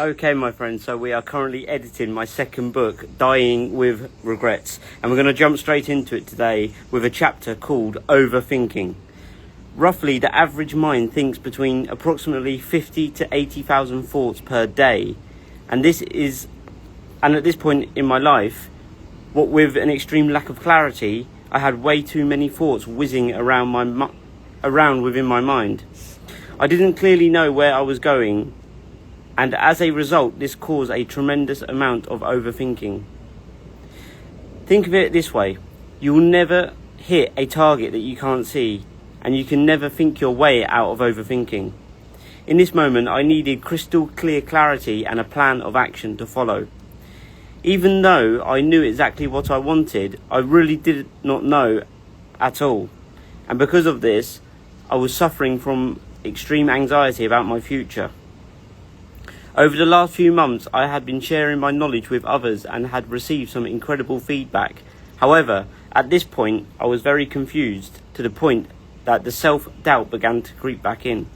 Okay, my friends, so we are currently editing my second book, Dying with Regrets, and we're going to jump straight into it today with a chapter called Overthinking. Roughly, the average mind thinks between approximately 50 to 80,000 thoughts per day, and at this point in my life, what with an extreme lack of clarity, I had way too many thoughts whizzing around within my mind. I didn't clearly know where I was going, and as a result, this caused a tremendous amount of overthinking. Think of it this way: you will never hit a target that you can't see, and you can never think your way out of overthinking. In this moment, I needed crystal clear clarity and a plan of action to follow. Even though I knew exactly what I wanted, I really did not know at all. And because of this, I was suffering from extreme anxiety about my future. Over the last few months, I had been sharing my knowledge with others and had received some incredible feedback. However, at this point, I was very confused to the point that the self-doubt began to creep back in.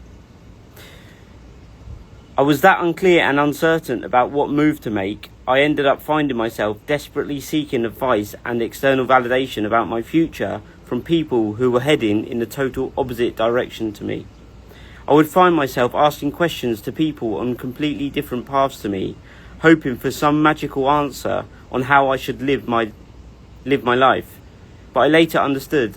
I was that unclear and uncertain about what move to make. I ended up finding myself desperately seeking advice and external validation about my future from people who were heading in the total opposite direction to me. I would find myself asking questions to people on completely different paths to me, hoping for some magical answer on how I should live my life. But I later understood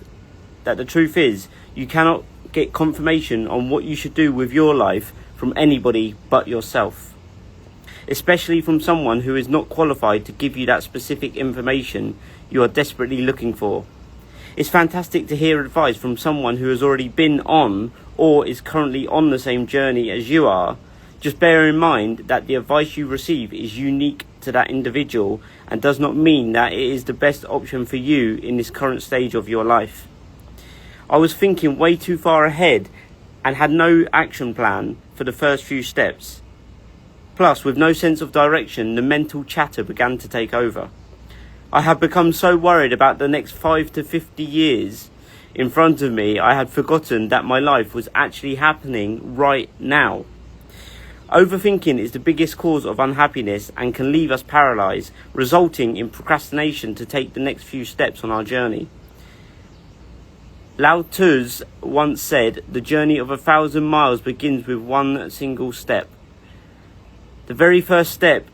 that the truth is, you cannot get confirmation on what you should do with your life from anybody but yourself, especially from someone who is not qualified to give you that specific information you are desperately looking for. It's fantastic to hear advice from someone who has already been on or is currently on the same journey as you are. Just bear in mind that the advice you receive is unique to that individual and does not mean that it is the best option for you in this current stage of your life. I was thinking way too far ahead and had no action plan for the first few steps. Plus, with no sense of direction, the mental chatter began to take over. I had become so worried about the next 5 to 50 years in front of me, I had forgotten that my life was actually happening right now. Overthinking is the biggest cause of unhappiness and can leave us paralyzed, resulting in procrastination to take the next few steps on our journey. Lao Tzu once said, "The journey of 1,000 miles begins with one single step." The very first step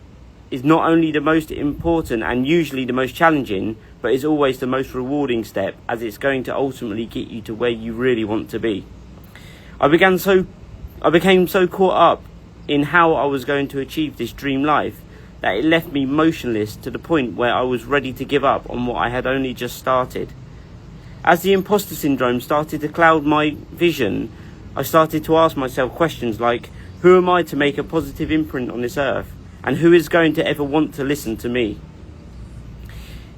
is not only the most important and usually the most challenging, but is always the most rewarding step, as it's going to ultimately get you to where you really want to be. I became so caught up in how I was going to achieve this dream life that it left me motionless to the point where I was ready to give up on what I had only just started. As the imposter syndrome started to cloud my vision, I started to ask myself questions like, who am I to make a positive imprint on this earth? And who is going to ever want to listen to me?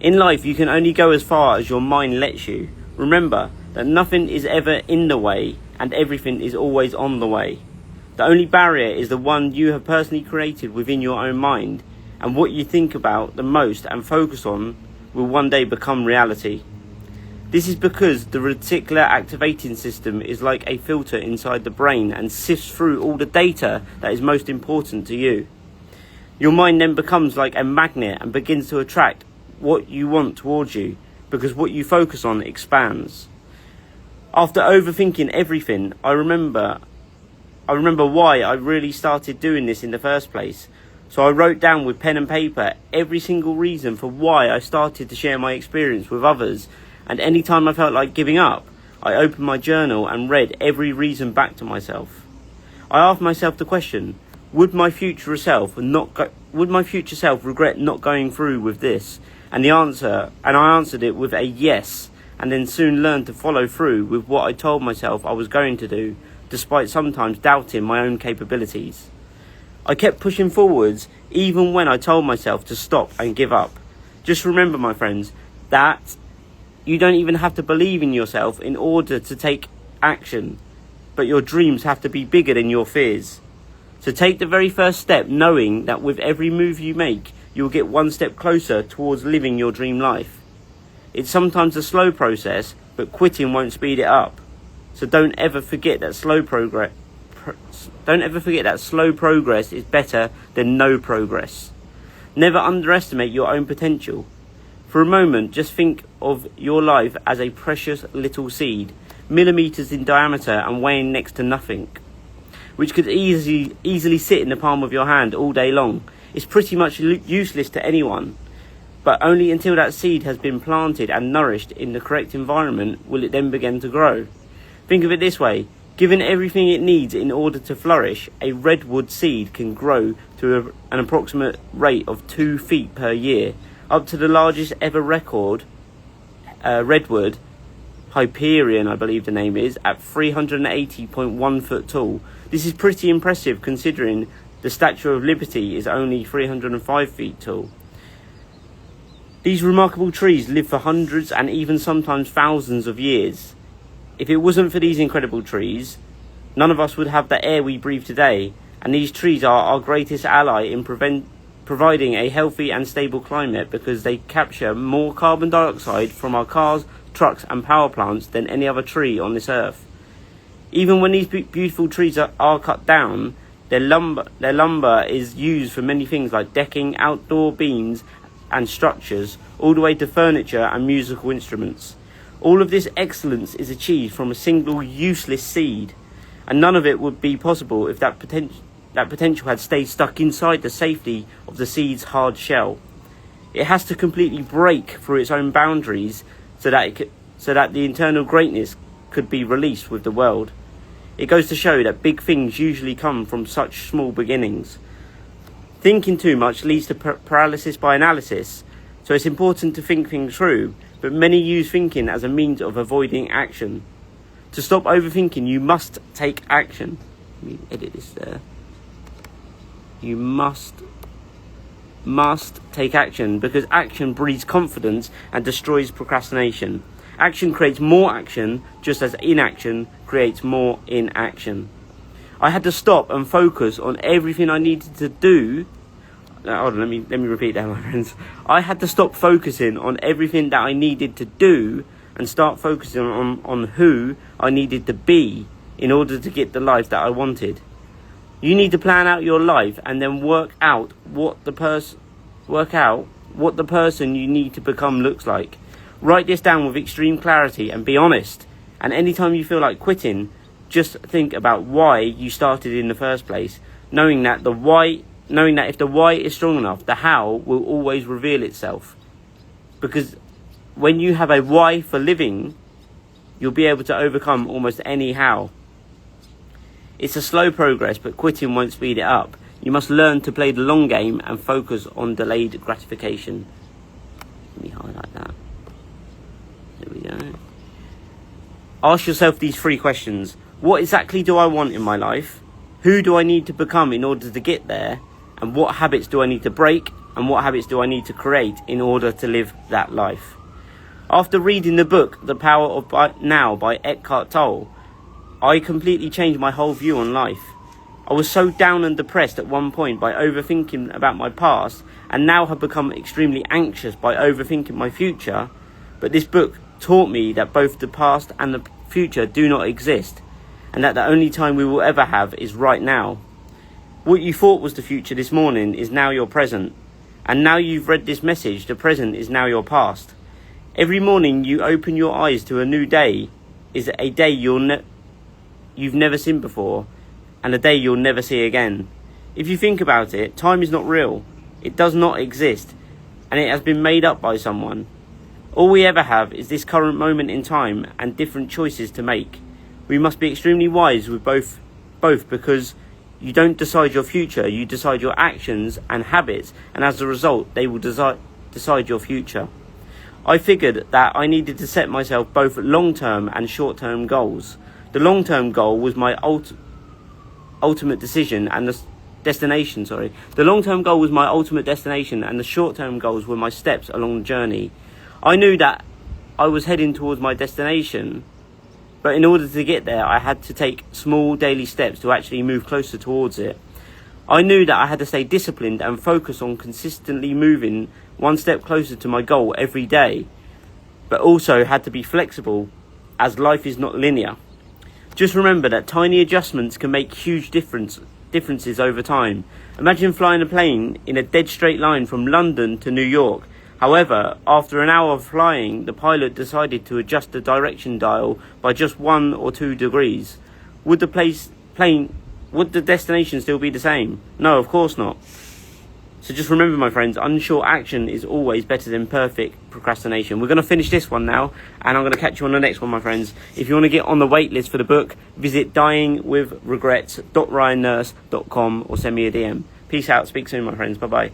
In life, you can only go as far as your mind lets you. Remember that nothing is ever in the way and everything is always on the way. The only barrier is the one you have personally created within your own mind, and what you think about the most and focus on will one day become reality. This is because the reticular activating system is like a filter inside the brain and sifts through all the data that is most important to you. Your mind then becomes like a magnet and begins to attract what you want towards you, because what you focus on expands. After overthinking everything, I remember why I really started doing this in the first place. So I wrote down with pen and paper every single reason for why I started to share my experience with others, and any time I felt like giving up, I opened my journal and read every reason back to myself. I asked myself the question, would my future self regret not going through with this? And I answered it with a yes, and then soon learned to follow through with what I told myself I was going to do, despite sometimes doubting my own capabilities. I kept pushing forwards, even when I told myself to stop and give up. Just remember, my friends, that you don't even have to believe in yourself in order to take action, but your dreams have to be bigger than your fears. So take the very first step, knowing that with every move you make, you'll get one step closer towards living your dream life. It's sometimes a slow process, but quitting won't speed it up. So don't ever forget that slow don't ever forget that slow progress is better than no progress. Never underestimate your own potential. For a moment, just think of your life as a precious little seed, millimeters in diameter and weighing next to nothing, which could easily sit in the palm of your hand all day long. It's pretty much useless to anyone, but only until that seed has been planted and nourished in the correct environment will it then begin to grow. Think of it this way: given everything it needs in order to flourish, a redwood seed can grow to an approximate rate of 2 feet per year, up to the largest ever record, redwood, Hyperion I believe the name is, at 380.1 foot tall. This is pretty impressive considering the Statue of Liberty is only 305 feet tall. These remarkable trees live for hundreds and even sometimes thousands of years. If it wasn't for these incredible trees, none of us would have the air we breathe today, and these trees are our greatest ally in providing a healthy and stable climate because they capture more carbon dioxide from our cars, trucks and power plants than any other tree on this earth. Even when these beautiful trees are cut down, their lumber is used for many things like decking, outdoor beams and structures, all the way to furniture and musical instruments. All of this excellence is achieved from a single useless seed, and none of it would be possible if that potential had stayed stuck inside the safety of the seed's hard shell. It has to completely break through its own boundaries so that the internal greatness could be released with the world. It goes to show that big things usually come from such small beginnings. Thinking too much leads to paralysis by analysis, so it's important to think things through, but many use thinking as a means of avoiding action. To stop overthinking, you must take action. Let me edit this there. You must take action, because action breeds confidence and destroys procrastination. Action creates more action, just as inaction creates more inaction. I had to stop and focus on everything I needed to do. Hold on, let me repeat that, my friends. I had to stop focusing on everything that I needed to do and start focusing on who I needed to be in order to get the life that I wanted. You need to plan out your life and then work out what the person you need to become looks like. Write this down with extreme clarity and be honest. And anytime you feel like quitting, just think about why you started in the first place, knowing that if the why is strong enough, the how will always reveal itself. Because when you have a why for living, you'll be able to overcome almost any how. It's a slow progress, but quitting won't speed it up. You must learn to play the long game and focus on delayed gratification. Let me highlight that. There we go. Ask yourself these 3 questions. What exactly do I want in my life? Who do I need to become in order to get there? And what habits do I need to break? And what habits do I need to create in order to live that life? After reading the book, The Power of Now by Eckhart Tolle, I completely changed my whole view on life. I was so down and depressed at one point by overthinking about my past, and now have become extremely anxious by overthinking my future. But this book taught me that both the past and the future do not exist, and that the only time we will ever have is right now. What you thought was the future this morning is now your present, and now you've read this message, the present is now your past. Every morning you open your eyes to a new day is a day you've never seen before, and a day you'll never see again. If you think about it, time is not real. It does not exist, and it has been made up by someone. All we ever have is this current moment in time and different choices to make. We must be extremely wise with both because you don't decide your future, you decide your actions and habits, and as a result, they will decide your future. I figured that I needed to set myself both long-term and short-term goals. The long-term goal was my ultimate decision and the destination, The long-term goal was my ultimate destination, and the short-term goals were my steps along the journey. I knew that I was heading towards my destination, but in order to get there, I had to take small daily steps to actually move closer towards it. I knew that I had to stay disciplined and focus on consistently moving one step closer to my goal every day, but also had to be flexible, as life is not linear. Just remember that tiny adjustments can make huge differences over time. Imagine flying a plane in a dead straight line from London to New York. However, after an hour of flying, the pilot decided to adjust the direction dial by just 1 or 2 degrees. Would the destination still be the same? No, of course not. So just remember, my friends, unsure action is always better than perfect procrastination. We're going to finish this one now, and I'm going to catch you on the next one, my friends. If you want to get on the wait list for the book, visit dyingwithregrets.ryannurse.com or send me a DM. Peace out. Speak soon, my friends. Bye-bye.